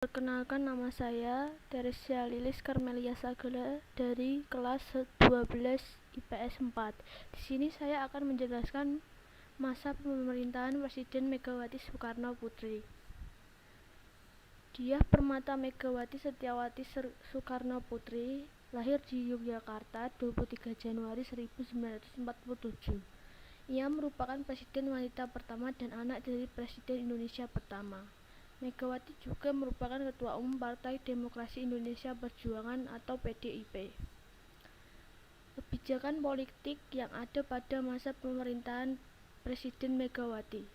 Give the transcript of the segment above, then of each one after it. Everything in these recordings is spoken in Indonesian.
Perkenalkan, nama saya Teresia Lilis Karmelia Sagala dari kelas 12 IPS 4. Di sini saya akan menjelaskan masa pemerintahan Presiden Megawati Soekarno Putri. Diah Permata Megawati Setiawati Soekarno Putri lahir di Yogyakarta 23 Januari 1947. Ia merupakan presiden wanita pertama dan anak dari Presiden Indonesia pertama. Megawati juga merupakan Ketua Umum Partai Demokrasi Indonesia Perjuangan atau PDIP. Kebijakan politik yang ada pada masa pemerintahan Presiden Megawati.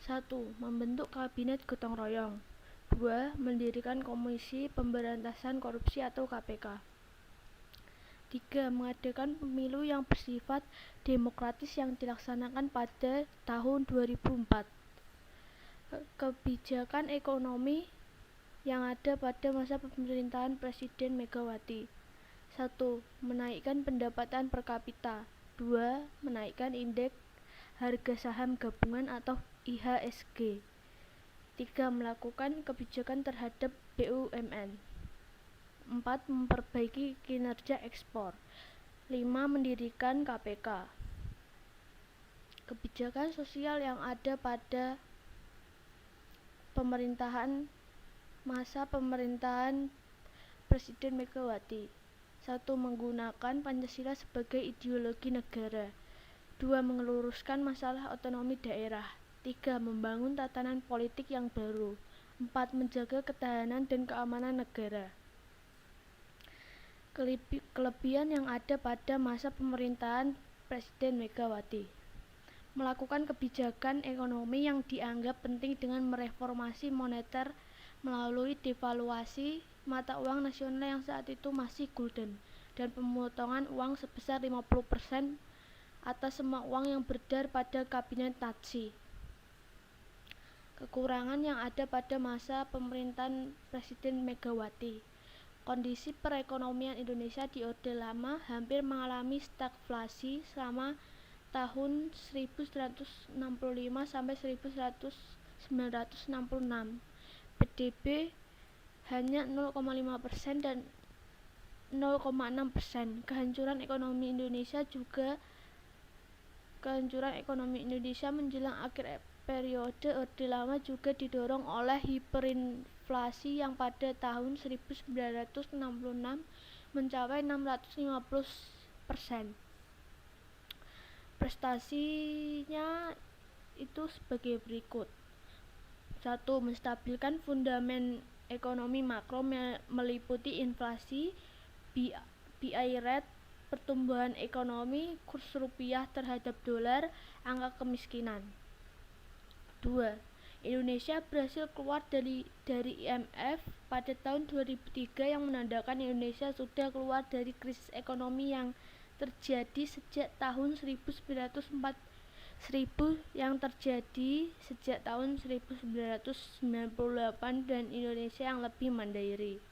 1. Membentuk Kabinet Gotong Royong. 2. Mendirikan Komisi Pemberantasan Korupsi atau KPK. 3. Mengadakan pemilu yang bersifat demokratis yang dilaksanakan pada tahun 2004. Kebijakan ekonomi yang ada pada masa pemerintahan Presiden Megawati. 1. Menaikkan pendapatan per kapita. 2. Menaikkan indeks harga saham gabungan atau IHSG. 3. Melakukan kebijakan terhadap BUMN. 4. Memperbaiki kinerja ekspor. 5. Mendirikan KPK. Kebijakan sosial yang ada pada masa pemerintahan Presiden Megawati. 1. Menggunakan Pancasila sebagai ideologi negara. 2. Meluruskan masalah otonomi daerah. 3. Membangun tatanan politik yang baru. 4. Menjaga ketahanan dan keamanan negara. Kelebihan yang ada pada masa pemerintahan Presiden Megawati. Melakukan kebijakan ekonomi yang dianggap penting dengan mereformasi moneter melalui devaluasi mata uang nasional yang saat itu masih gulden dan pemotongan uang sebesar 50% atas semua uang yang beredar pada kabinet Natsi. Kekurangan yang ada pada masa pemerintahan Presiden Megawati. Kondisi perekonomian Indonesia di Orde Lama hampir mengalami stagflasi selama tahun 1965 sampai 1966. PDB hanya 0,5% dan 0,6%. Kehancuran ekonomi Indonesia menjelang akhir periode Orde Lama juga didorong oleh hiperinflasi yang pada tahun 1966 mencapai 650%. Prestasinya itu sebagai berikut. 1. Menstabilkan fundamen ekonomi makro meliputi inflasi, BI rate, pertumbuhan ekonomi, kurs rupiah terhadap dolar, angka kemiskinan. 2. Indonesia berhasil keluar dari IMF pada tahun 2003 yang menandakan Indonesia sudah keluar dari krisis ekonomi yang terjadi sejak tahun 1998 dan Indonesia yang lebih mandiri.